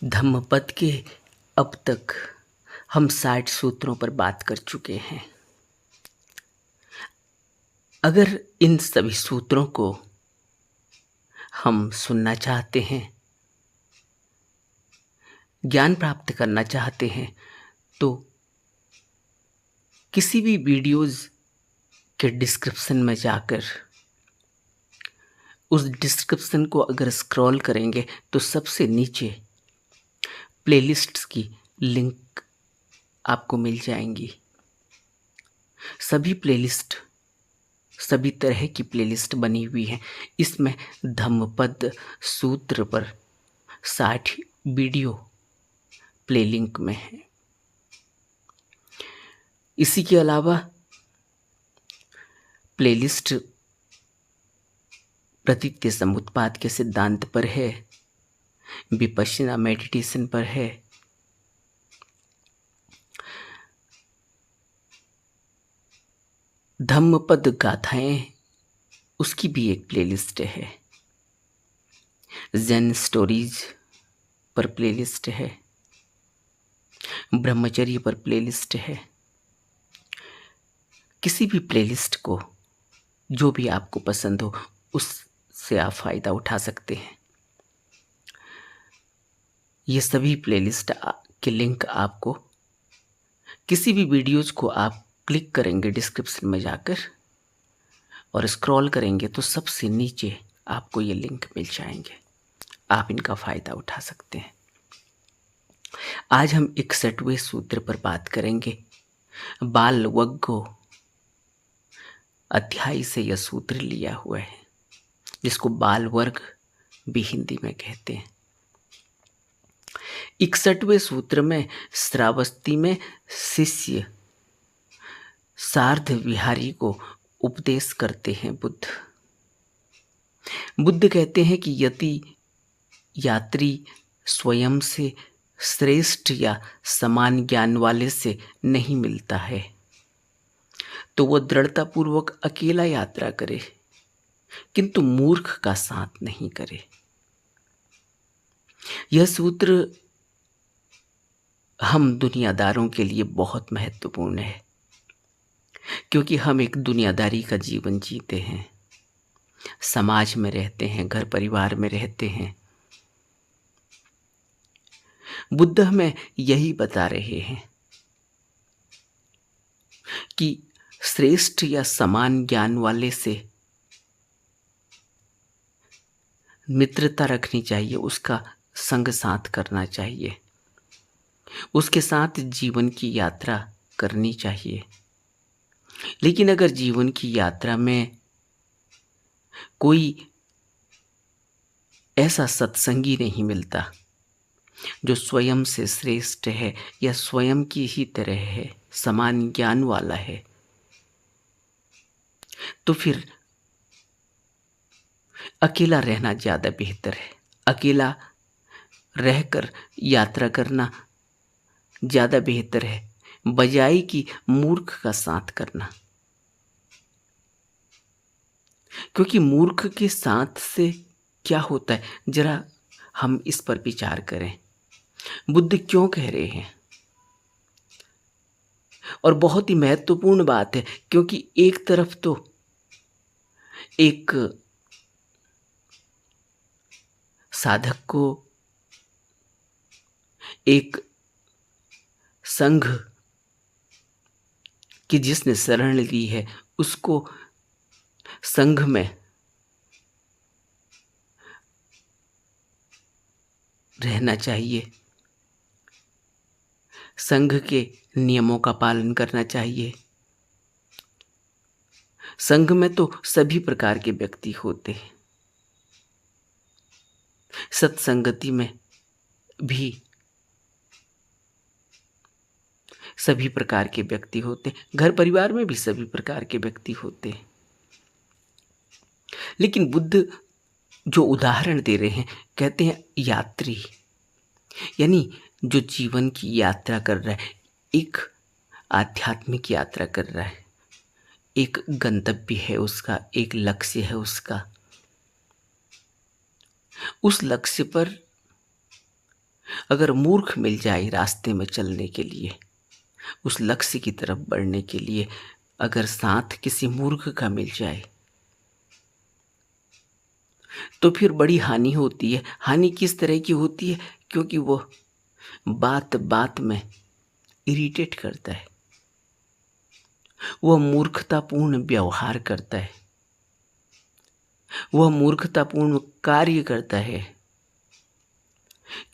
धम्मपद के अब तक हम 60 सूत्रों पर बात कर चुके हैं। अगर इन सभी सूत्रों को हम सुनना चाहते हैं, ज्ञान प्राप्त करना चाहते हैं, तो किसी भी वीडियोज़ के डिस्क्रिप्शन में जाकर उस डिस्क्रिप्शन को अगर स्क्रॉल करेंगे तो सबसे नीचे प्लेलिस्ट्स की लिंक आपको मिल जाएंगी। सभी तरह की प्लेलिस्ट बनी हुई है। इसमें धम्मपद सूत्र पर 60 वीडियो प्ले लिंक में है। इसी के अलावा प्लेलिस्ट प्रतीत्य समुत्पाद के सिद्धांत पर है, विपश्यना मेडिटेशन पर है, धम्मपद गाथाएं उसकी भी एक प्लेलिस्ट है, ज़ेन स्टोरीज पर प्लेलिस्ट है, ब्रह्मचर्य पर प्लेलिस्ट है। किसी भी प्लेलिस्ट को जो भी आपको पसंद हो उससे आप फ़ायदा उठा सकते हैं। ये सभी प्लेलिस्ट के लिंक आपको किसी भी वीडियोज़ को आप क्लिक करेंगे डिस्क्रिप्शन में जाकर और स्क्रॉल करेंगे तो सबसे नीचे आपको ये लिंक मिल जाएंगे। आप इनका फ़ायदा उठा सकते हैं। आज हम 61वें सूत्र पर बात करेंगे। बाल वग्गो अध्याय से यह सूत्र लिया हुआ है, जिसको बाल वर्ग भी हिंदी में कहते हैं। 61वें सूत्र में श्रावस्ती में शिष्य सार्ध विहारी को उपदेश करते हैं बुद्ध कहते हैं कि यदि यात्री स्वयं से श्रेष्ठ या समान ज्ञान वाले से नहीं मिलता है तो वह दृढ़तापूर्वक अकेला यात्रा करे, किंतु मूर्ख का साथ नहीं करे। यह सूत्र हम दुनियादारों के लिए बहुत महत्वपूर्ण है, क्योंकि हम एक दुनियादारी का जीवन जीते हैं, समाज में रहते हैं, घर परिवार में रहते हैं। बुद्ध हमें यही बता रहे हैं कि श्रेष्ठ या समान ज्ञान वाले से मित्रता रखनी चाहिए, उसका संग साथ करना चाहिए, उसके साथ जीवन की यात्रा करनी चाहिए। लेकिन अगर जीवन की यात्रा में कोई ऐसा सत्संगी नहीं मिलता जो स्वयं से श्रेष्ठ है या स्वयं की ही तरह है, समान ज्ञान वाला है, तो फिर अकेला रहना ज़्यादा बेहतर है। अकेला रहकर यात्रा करना ज़्यादा बेहतर है बजाय कि मूर्ख का साथ करना, क्योंकि मूर्ख के साथ से क्या होता है, जरा हम इस पर विचार करें। बुद्ध क्यों कह रहे हैं? और बहुत ही महत्वपूर्ण बात है, क्योंकि एक तरफ तो एक साधक को एक संघ की जिसने शरण ली है उसको संघ में रहना चाहिए, संघ के नियमों का पालन करना चाहिए। संघ में तो सभी प्रकार के व्यक्ति होते हैं, सत्संगति में भी सभी प्रकार के व्यक्ति होते हैं, घर परिवार में भी सभी प्रकार के व्यक्ति होते हैं। लेकिन बुद्ध जो उदाहरण दे रहे हैं, कहते हैं यात्री, यानी जो जीवन की यात्रा कर रहा है, एक आध्यात्मिक यात्रा कर रहा है, एक गंतव्य है उसका, एक लक्ष्य है उसका। उस लक्ष्य पर अगर मूर्ख मिल जाए रास्ते में चलने के लिए, उस लक्ष्य की तरफ बढ़ने के लिए, अगर साथ किसी मूर्ख का मिल जाए तो फिर बड़ी हानि होती है। हानि किस तरह की होती है? क्योंकि वो बात बात में इरिटेट करता है, वह मूर्खतापूर्ण व्यवहार करता है, वह मूर्खतापूर्ण कार्य करता है।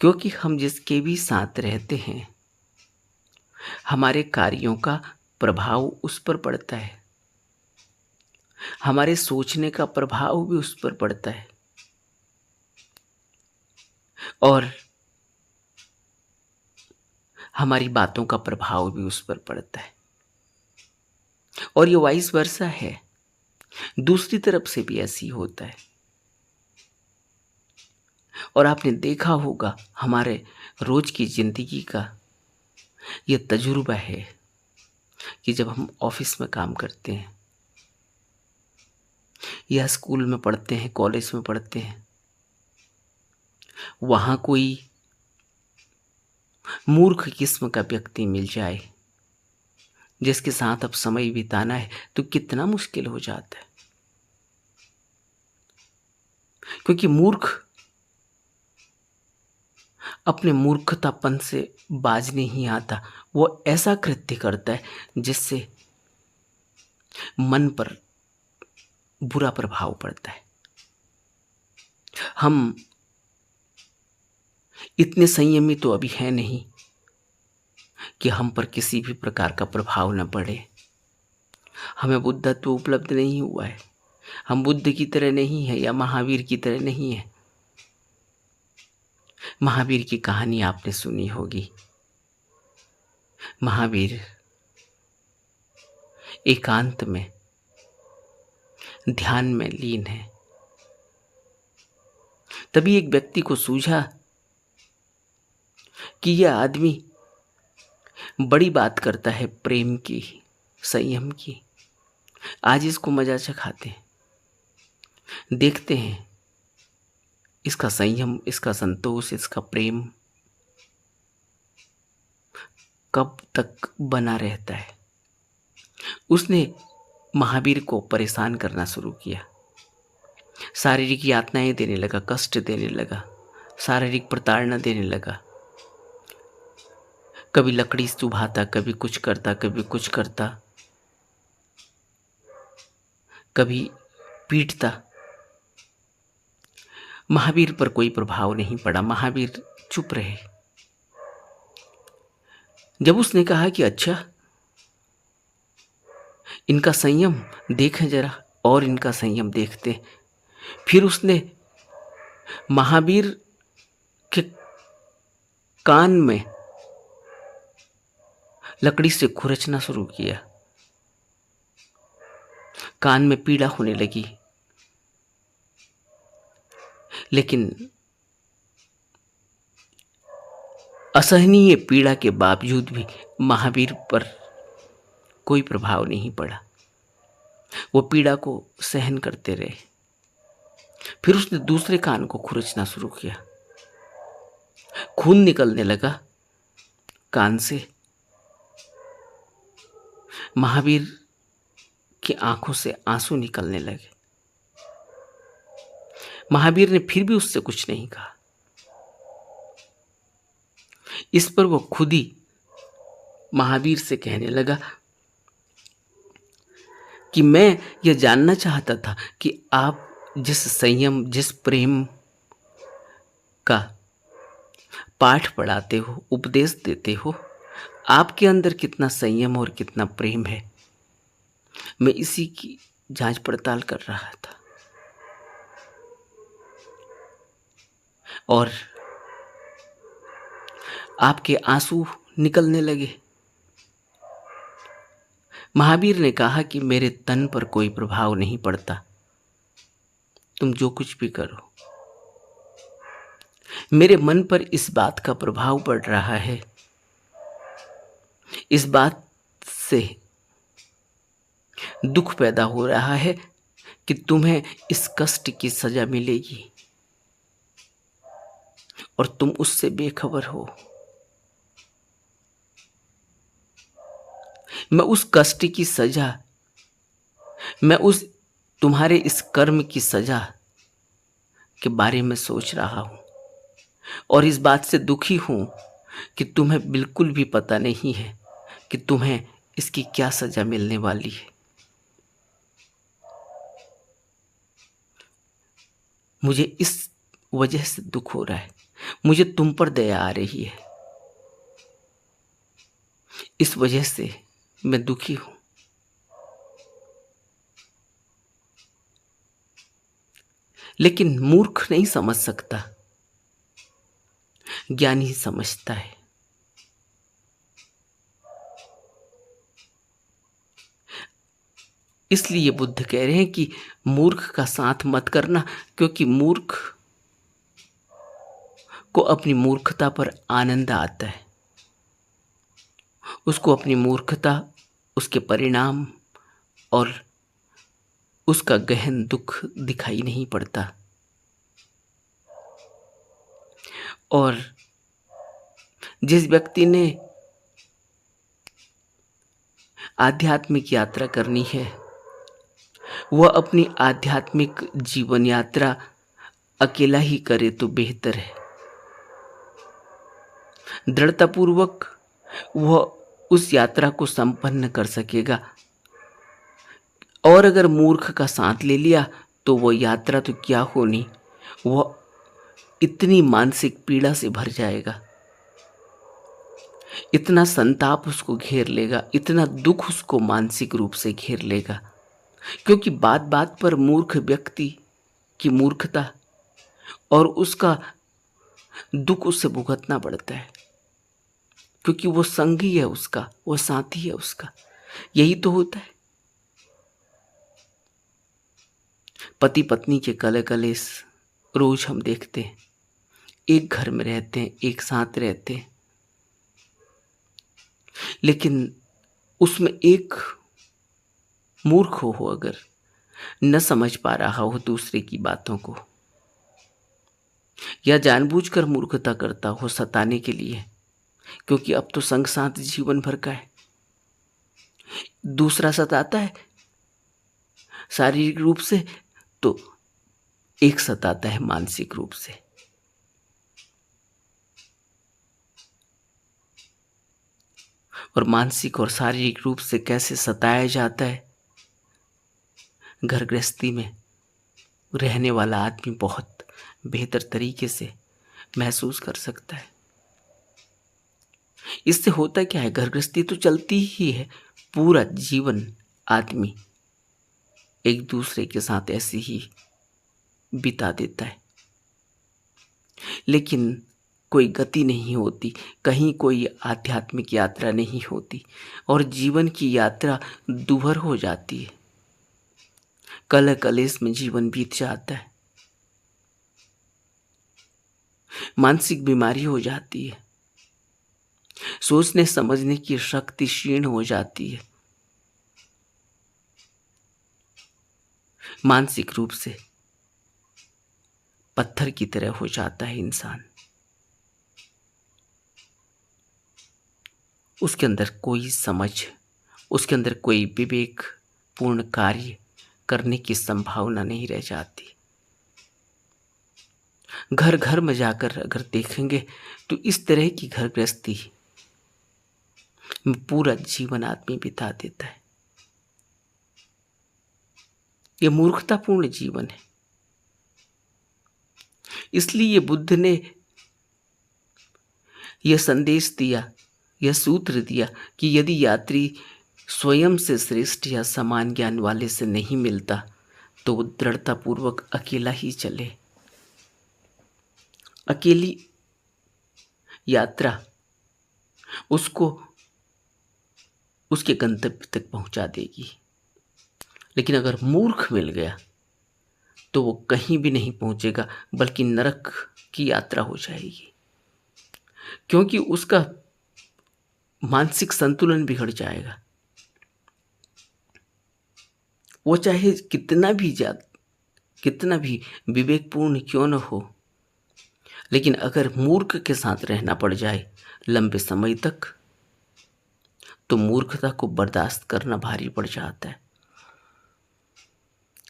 क्योंकि हम जिसके भी साथ रहते हैं, हमारे कार्यों का प्रभाव उस पर पड़ता है, हमारे सोचने का प्रभाव भी उस पर पड़ता है, और हमारी बातों का प्रभाव भी उस पर पड़ता है। और ये वाइस वर्सा है, दूसरी तरफ से भी ऐसी होता है। और आपने देखा होगा, हमारे रोज की जिंदगी का ये तजुर्बा है कि जब हम ऑफिस में काम करते हैं या स्कूल में पढ़ते हैं, कॉलेज में पढ़ते हैं, वहाँ कोई मूर्ख किस्म का व्यक्ति मिल जाए जिसके साथ अब समय बिताना है, तो कितना मुश्किल हो जाता है। क्योंकि मूर्ख अपने मूर्खतापन से बाज नहीं आता, वो ऐसा कृत्य करता है जिससे मन पर बुरा प्रभाव पड़ता है। हम इतने संयमी तो अभी हैं नहीं कि हम पर किसी भी प्रकार का प्रभाव न पड़े। हमें बुद्धत्व उपलब्ध नहीं हुआ है, हम बुद्ध की तरह नहीं है या महावीर की तरह नहीं है। महावीर की कहानी आपने सुनी होगी। महावीर एकांत में ध्यान में लीन है। तभी एक व्यक्ति को सूझा कि यह आदमी बड़ी बात करता है प्रेम की, संयम की। आज इसको मजा चखाते हैं, देखते हैं इसका संयम, इसका संतोष, इसका प्रेम कब तक बना रहता है। उसने महावीर को परेशान करना शुरू किया, शारीरिक यातनाएं देने लगा, कष्ट देने लगा, शारीरिक प्रताड़ना देने लगा। कभी लकड़ी चुभाता, कभी कुछ करता, कभी कुछ करता, कभी पीटता। महावीर पर कोई प्रभाव नहीं पड़ा, महावीर चुप रहे। जब उसने कहा कि अच्छा, इनका संयम देखें जरा, और इनका संयम देखते, फिर उसने महावीर के कान में लकड़ी से खुरचना शुरू किया। कान में पीड़ा होने लगी, लेकिन असहनीय पीड़ा के बावजूद भी महावीर पर कोई प्रभाव नहीं पड़ा। वो पीड़ा को सहन करते रहे। फिर उसने दूसरे कान को खुरचना शुरू किया, खून निकलने लगा कान से। महावीर की आंखों से आंसू निकलने लगे। महावीर ने फिर भी उससे कुछ नहीं कहा। इस पर वो खुद ही महावीर से कहने लगा कि मैं यह जानना चाहता था कि आप जिस संयम, जिस प्रेम का पाठ पढ़ाते हो, उपदेश देते हो, आपके अंदर कितना संयम और कितना प्रेम है। मैं इसी की जांच पड़ताल कर रहा था। और आपके आंसू निकलने लगे। महावीर ने कहा कि मेरे तन पर कोई प्रभाव नहीं पड़ता, तुम जो कुछ भी करो। मेरे मन पर इस बात का प्रभाव पड़ रहा है, इस बात से दुख पैदा हो रहा है कि तुम्हें इस कष्ट की सजा मिलेगी। और तुम उससे बेखबर हो। मैं उस कष्ट की सजा, मैं उस तुम्हारे इस कर्म की सजा के बारे में सोच रहा हूं और इस बात से दुखी हूं कि तुम्हें बिल्कुल भी पता नहीं है कि तुम्हें इसकी क्या सजा मिलने वाली है। मुझे इस वजह से दुख हो रहा है, मुझे तुम पर दया आ रही है, इस वजह से मैं दुखी हूं। लेकिन मूर्ख नहीं समझ सकता, ज्ञानी समझता है। इसलिए बुद्ध कह रहे हैं कि मूर्ख का साथ मत करना, क्योंकि मूर्ख को अपनी मूर्खता पर आनंद आता है। उसको अपनी मूर्खता, उसके परिणाम और उसका गहन दुख दिखाई नहीं पड़ता। और जिस व्यक्ति ने आध्यात्मिक यात्रा करनी है, वह अपनी आध्यात्मिक जीवन यात्रा अकेला ही करे तो बेहतर है। दृढ़तापूर्वक वह उस यात्रा को संपन्न कर सकेगा। और अगर मूर्ख का साथ ले लिया तो वो यात्रा तो क्या होनी, वह इतनी मानसिक पीड़ा से भर जाएगा, इतना संताप उसको घेर लेगा, इतना दुख उसको मानसिक रूप से घेर लेगा, क्योंकि बात बात पर मूर्ख व्यक्ति की मूर्खता और उसका दुख उससे भुगतना पड़ता है, क्योंकि वो संगी है उसका, वो साथी है उसका। यही तो होता है। पति पत्नी के कले कलेश रोज हम देखते हैं, एक घर में रहते हैं, एक साथ रहते हैं, लेकिन उसमें एक मूर्ख हो अगर न समझ पा रहा हो दूसरे की बातों को, या जानबूझकर मूर्खता करता हो सताने के लिए, क्योंकि अब तो संग साथ जीवन भर का है। दूसरा सताता है शारीरिक रूप से तो एक सताता है मानसिक रूप से। और मानसिक और शारीरिक रूप से कैसे सताया जाता है, घर गृहस्थी में रहने वाला आदमी बहुत बेहतर तरीके से महसूस कर सकता है। इससे होता क्या है, घर गृहस्थी तो चलती ही है, पूरा जीवन आदमी एक दूसरे के साथ ऐसे ही बिता देता है, लेकिन कोई गति नहीं होती, कहीं कोई आध्यात्मिक यात्रा नहीं होती और जीवन की यात्रा दूभर हो जाती है। कलह कलेश में जीवन बीत जाता है, मानसिक बीमारी हो जाती है, सोचने समझने की शक्ति क्षीण हो जाती है, मानसिक रूप से पत्थर की तरह हो जाता है इंसान। उसके अंदर कोई समझ, उसके अंदर कोई विवेक पूर्ण कार्य करने की संभावना नहीं रह जाती। घर घर में जाकर अगर देखेंगे तो इस तरह की घर गृहस्थी में पूरा जीवन आदमी बिता देता है। यह मूर्खतापूर्ण जीवन है। इसलिए बुद्ध ने यह संदेश दिया, यह सूत्र दिया कि यदि यात्री स्वयं से श्रेष्ठ या समान ज्ञान वाले से नहीं मिलता तो वो दृढ़तापूर्वक अकेला ही चले। अकेली यात्रा उसको उसके गंतव्य तक पहुंचा देगी, लेकिन अगर मूर्ख मिल गया तो वो कहीं भी नहीं पहुंचेगा, बल्कि नरक की यात्रा हो जाएगी, क्योंकि उसका मानसिक संतुलन बिगड़ जाएगा। वो चाहे कितना भी विवेकपूर्ण क्यों न हो, लेकिन अगर मूर्ख के साथ रहना पड़ जाए लंबे समय तक तो मूर्खता को बर्दाश्त करना भारी पड़ जाता है,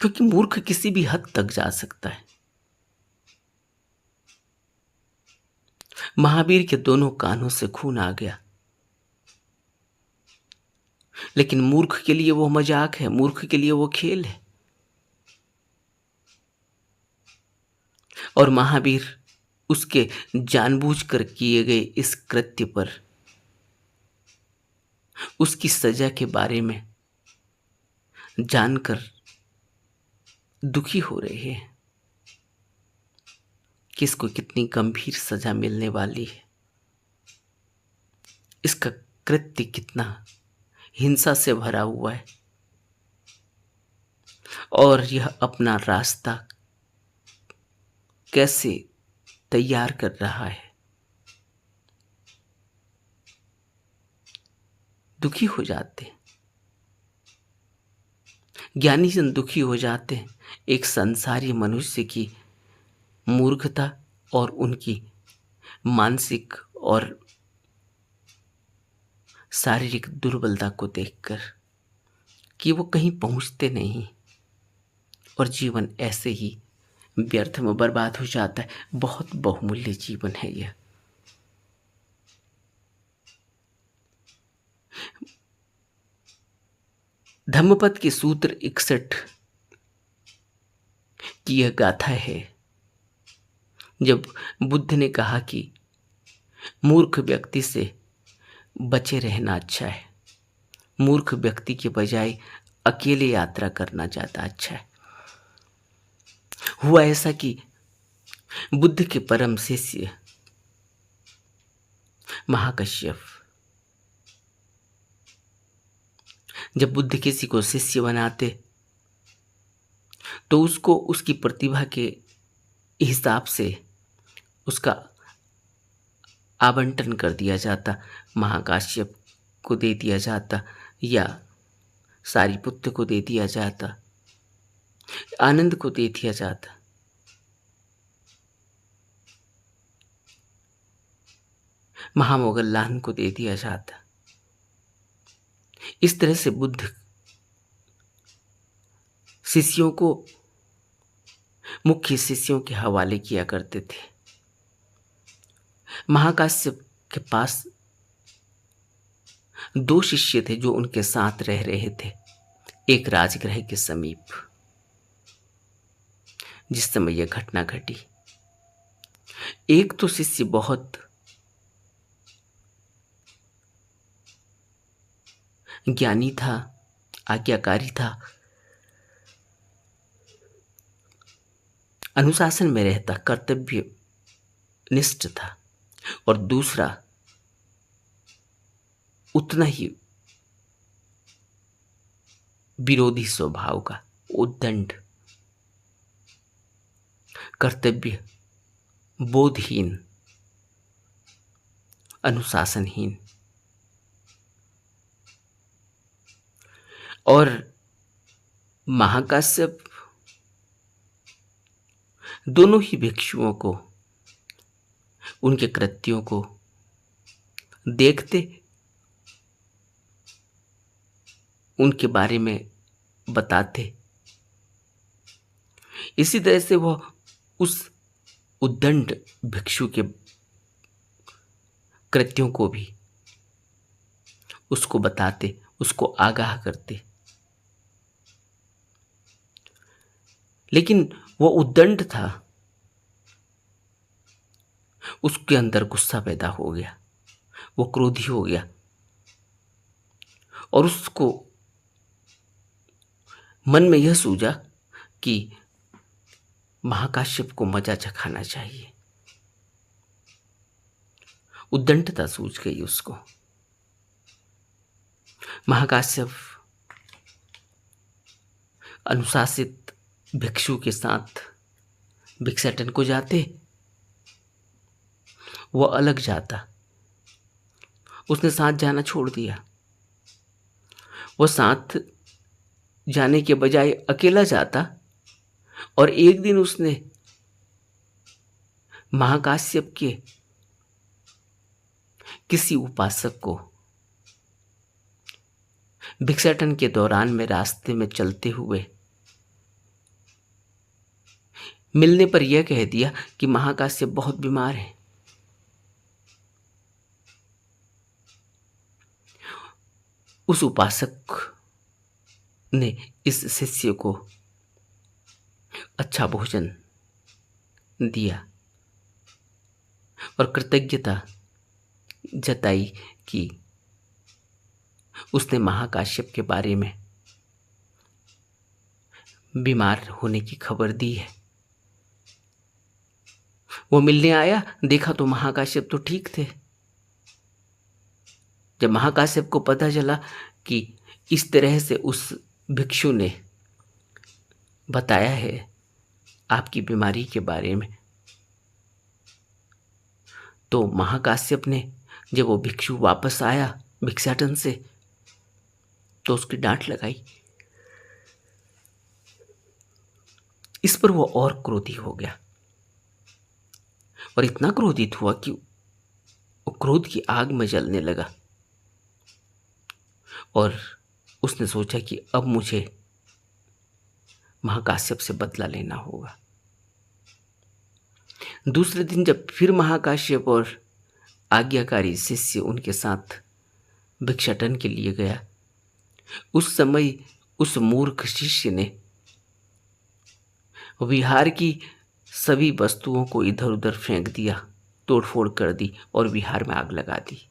क्योंकि मूर्ख किसी भी हद तक जा सकता है। महावीर के दोनों कानों से खून आ गया, लेकिन मूर्ख के लिए वो मजाक है, मूर्ख के लिए वो खेल है। और महावीर उसके जानबूझकर किए गए इस कृत्य पर उसकी सजा के बारे में जानकर दुखी हो रहे हैं कि इसको कितनी गंभीर सजा मिलने वाली है, इसका कृत्य कितना हिंसा से भरा हुआ है और यह अपना रास्ता कैसे तैयार कर रहा है। दुखी हो जाते हैं, ज्ञानी जन दुखी हो जाते हैं एक संसारी मनुष्य की मूर्खता और उनकी मानसिक और शारीरिक दुर्बलता को देखकर कि वो कहीं पहुंचते नहीं और जीवन ऐसे ही व्यर्थ में बर्बाद हो जाता है। बहुत बहुमूल्य जीवन है यह। धम्मपद के सूत्र 61 की यह गाथा है, जब बुद्ध ने कहा कि मूर्ख व्यक्ति से बचे रहना अच्छा है, मूर्ख व्यक्ति के बजाय अकेले यात्रा करना ज़्यादा अच्छा है। हुआ ऐसा कि बुद्ध के परम शिष्य महाकश्यप, जब बुद्ध किसी को शिष्य बनाते तो उसको उसकी प्रतिभा के हिसाब से उसका आवंटन कर दिया जाता। महाकाश्यप को दे दिया जाता या सारिपुत्र को दे दिया जाता, आनंद को दे दिया जाता। महामोगल्लान को दे दिया जाता। इस तरह से बुद्ध शिष्यों को मुख्य शिष्यों के हवाले किया करते थे। महाकाश्यप के पास 2 शिष्य थे जो उनके साथ रह रहे थे एक राजगृह के समीप जिस समय यह घटना घटी। एक तो शिष्य बहुत ज्ञानी था, आज्ञाकारी था, अनुशासन में रहता, कर्तव्य निष्ठ था, और दूसरा उतना ही विरोधी स्वभाव का, उद्दंड, कर्तव्य बोधहीन, अनुशासनहीन। और महाकाश्यप दोनों ही भिक्षुओं को, उनके कृत्यों को देखते, उनके बारे में बताते। इसी तरह से वह उस उद्दंड भिक्षु के कृत्यों को भी उसको बताते, उसको आगाह करते। लेकिन वो उद्दंड था, उसके अंदर गुस्सा पैदा हो गया, वो क्रोधी हो गया और उसको मन में यह सूझा कि महाकाश्यप को मजा चखाना चाहिए। उद्दंडता सूझ गई उसको। महाकाश्यप अनुशासित भिक्षु के साथ भिक्षाटन को जाते, वो अलग जाता। उसने साथ जाना छोड़ दिया। वो साथ जाने के बजाय अकेला जाता और एक दिन उसने महाकाश्यप के किसी उपासक को भिक्षाटन के दौरान में रास्ते में चलते हुए मिलने पर यह कह दिया कि महाकाश्यप बहुत बीमार है। उस उपासक ने इस शिष्य को अच्छा भोजन दिया और कृतज्ञता जताई कि उसने महाकाश्यप के बारे में बीमार होने की खबर दी है। वो मिलने आया, देखा तो महाकाश्यप तो ठीक थे। जब महाकाश्यप को पता चला कि इस तरह से उस भिक्षु ने बताया है आपकी बीमारी के बारे में, तो महाकाश्यप ने जब वो भिक्षु वापस आया भिक्षाटन से तो उसकी डांट लगाई। इस पर वो और क्रोधी हो गया और इतना क्रोधित हुआ कि वो क्रोध की आग में जलने लगा और उसने सोचा कि अब मुझे महाकाश्यप से बदला लेना होगा। दूसरे दिन जब फिर महाकाश्यप और आज्ञाकारी शिष्य उनके साथ भिक्षाटन के लिए गया, उस समय उस मूर्ख शिष्य ने विहार की सभी वस्तुओं को इधर उधर फेंक दिया, तोड़फोड़ कर दी और विहार में आग लगा दी।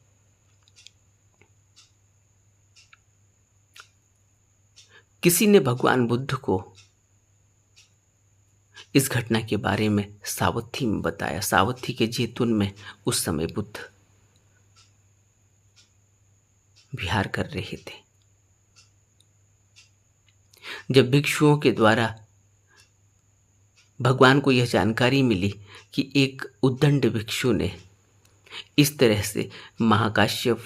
किसी ने भगवान बुद्ध को इस घटना के बारे में सावथी में बताया। सावथी के जैतून में उस समय बुद्ध विहार कर रहे थे। जब भिक्षुओं के द्वारा भगवान को यह जानकारी मिली कि एक उद्दंड भिक्षु ने इस तरह से महाकाश्यप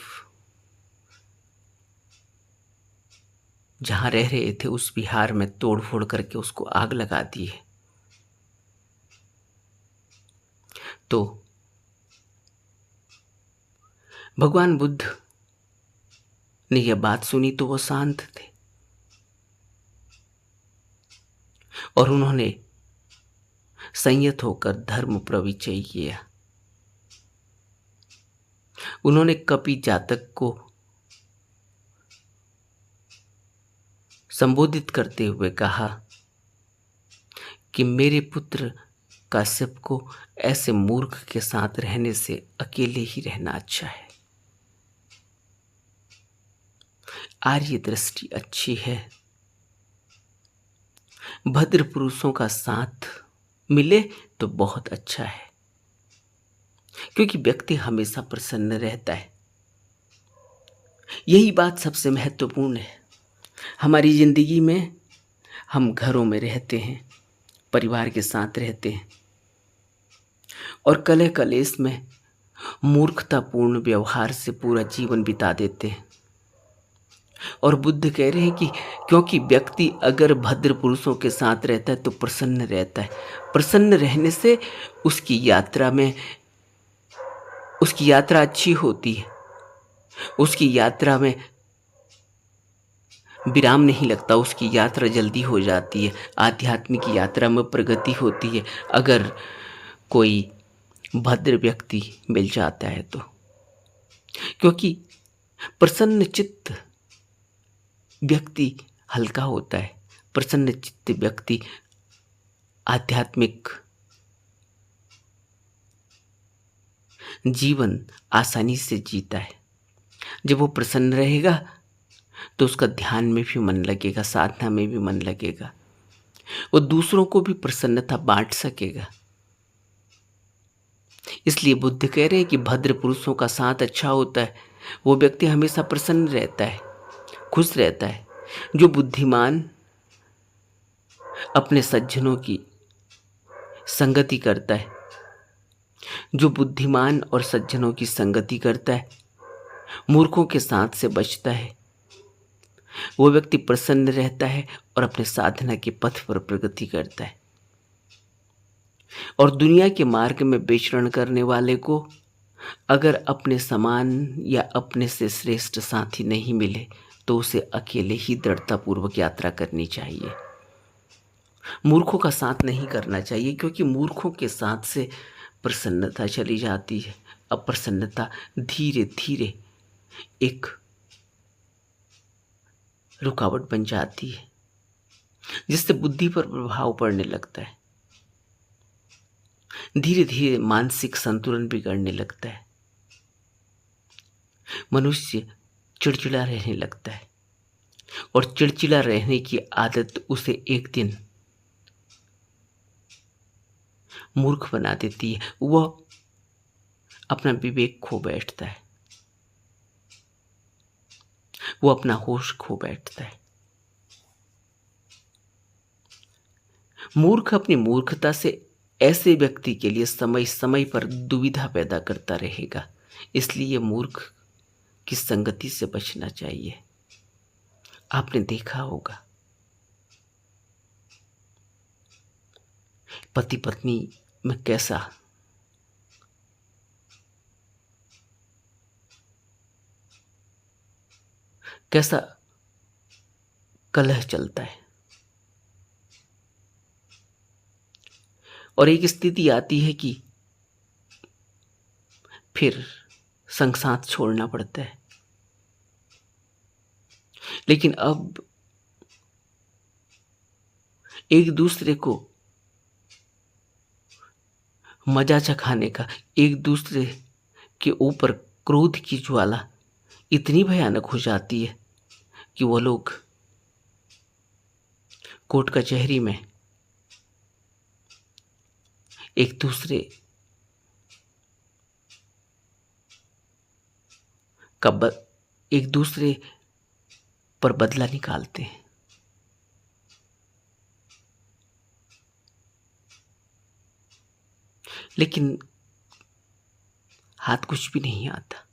जहां रह रहे थे उस विहार में तोड़फोड़ करके उसको आग लगा दी है, तो भगवान बुद्ध ने यह बात सुनी तो वो शांत थे और उन्होंने संयत होकर धर्म परिचय किया। उन्होंने कपि जातक को संबोधित करते हुए कहा कि मेरे पुत्र काश्यप को ऐसे मूर्ख के साथ रहने से अकेले ही रहना अच्छा है। आर्य दृष्टि अच्छी है, भद्र पुरुषों का साथ मिले तो बहुत अच्छा है, क्योंकि व्यक्ति हमेशा प्रसन्न रहता है। यही बात सबसे महत्वपूर्ण है। हमारी जिंदगी में हम घरों में रहते हैं, परिवार के साथ रहते हैं और कलह कलेश में मूर्खतापूर्ण व्यवहार से पूरा जीवन बिता देते हैं। और बुद्ध कह रहे हैं कि क्योंकि व्यक्ति अगर भद्र पुरुषों के साथ रहता है तो प्रसन्न रहता है। प्रसन्न रहने से उसकी यात्रा अच्छी होती है, उसकी यात्रा में विराम नहीं लगता, उसकी यात्रा जल्दी हो जाती है, आध्यात्मिक यात्रा में प्रगति होती है अगर कोई भद्र व्यक्ति मिल जाता है तो। क्योंकि प्रसन्न चित्त व्यक्ति हल्का होता है, प्रसन्न चित्त व्यक्ति आध्यात्मिक जीवन आसानी से जीता है। जब वो प्रसन्न रहेगा तो उसका ध्यान में भी मन लगेगा, साधना में भी मन लगेगा, वो दूसरों को भी प्रसन्नता बांट सकेगा। इसलिए बुद्ध कह रहे हैं कि भद्र पुरुषों का साथ अच्छा होता है, वो व्यक्ति हमेशा प्रसन्न रहता है, खुश रहता है। जो बुद्धिमान अपने सज्जनों की संगति करता है, जो बुद्धिमान और सज्जनों की संगति करता है, मूर्खों के साथ से बचता है, वो व्यक्ति प्रसन्न रहता है और अपने साधना के पथ पर प्रगति करता है। और दुनिया के मार्ग में विचरण करने वाले को अगर अपने समान या अपने से श्रेष्ठ साथी नहीं मिले तो उसे अकेले ही दृढ़तापूर्वक यात्रा करनी चाहिए। मूर्खों का साथ नहीं करना चाहिए, क्योंकि मूर्खों के साथ से प्रसन्नता चली जाती है। अब प्रसन्नता धीरे धीरे एक रुकावट बन जाती है, जिससे बुद्धि पर प्रभाव पड़ने लगता है। धीरे धीरे मानसिक संतुलन बिगड़ने लगता है। मनुष्य चिड़चिड़ा रहने लगता है और चिड़चिड़ा रहने की आदत उसे एक दिन मूर्ख बना देती है। वह अपना विवेक खो बैठता है, वो अपना होश खो बैठता है। मूर्ख अपनी मूर्खता से ऐसे व्यक्ति के लिए समय समय पर दुविधा पैदा करता रहेगा। इसलिए मूर्ख की संगति से बचना चाहिए। आपने देखा होगा पति पत्नी में कैसा कैसा कलह चलता है, और एक स्थिति आती है कि फिर संग साथ छोड़ना पड़ता है। लेकिन अब एक दूसरे को मजा चखाने का, एक दूसरे के ऊपर क्रोध की ज्वाला इतनी भयानक हो जाती है कि वो लोग कोर्ट कचहरी में एक दूसरे का एक दूसरे पर बदला निकालते हैं। लेकिन हाथ कुछ भी नहीं आता।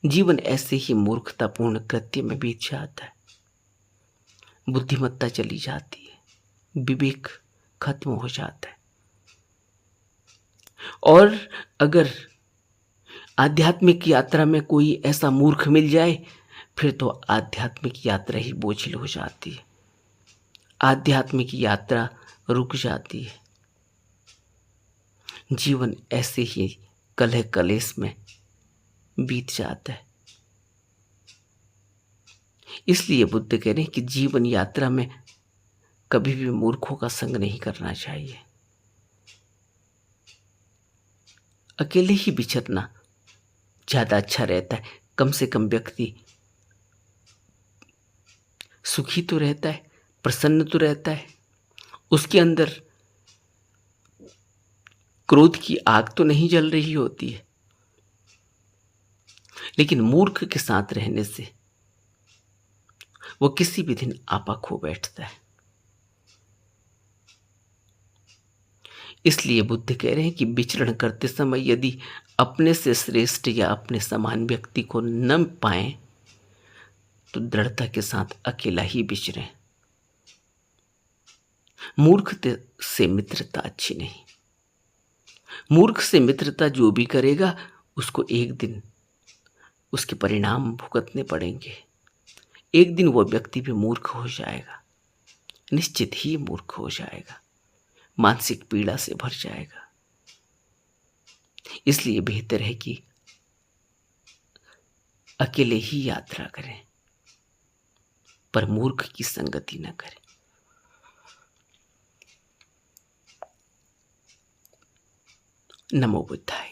जीवन ऐसे ही मूर्खतापूर्ण कृत्य में बीत जाता है। बुद्धिमत्ता चली जाती है, विवेक खत्म हो जाता है। और अगर आध्यात्मिक यात्रा में कोई ऐसा मूर्ख मिल जाए, फिर तो आध्यात्मिक यात्रा ही बोझिल हो जाती है। आध्यात्मिक यात्रा रुक जाती है। जीवन ऐसे ही कलह कलेश में बीत जाता है। इसलिए बुद्ध कह रहे हैं कि जीवन यात्रा में कभी भी मूर्खों का संग नहीं करना चाहिए। अकेले ही विचरना ज्यादा अच्छा रहता है। कम से कम व्यक्ति सुखी तो रहता है, प्रसन्न तो रहता है, उसके अंदर क्रोध की आग तो नहीं जल रही होती है। लेकिन मूर्ख के साथ रहने से वो किसी भी दिन आपा खो बैठता है। इसलिए बुद्ध कह रहे हैं कि विचरण करते समय यदि अपने से श्रेष्ठ या अपने समान व्यक्ति को न पाएं तो दृढ़ता के साथ अकेला ही विचरें। मूर्ख से मित्रता अच्छी नहीं। मूर्ख से मित्रता जो भी करेगा उसको एक दिन उसके परिणाम भुगतने पड़ेंगे। एक दिन वो व्यक्ति भी मूर्ख हो जाएगा, निश्चित ही मूर्ख हो जाएगा, मानसिक पीड़ा से भर जाएगा। इसलिए बेहतर है कि अकेले ही यात्रा करें, पर मूर्ख की संगति न करें। नमो बुद्धाय।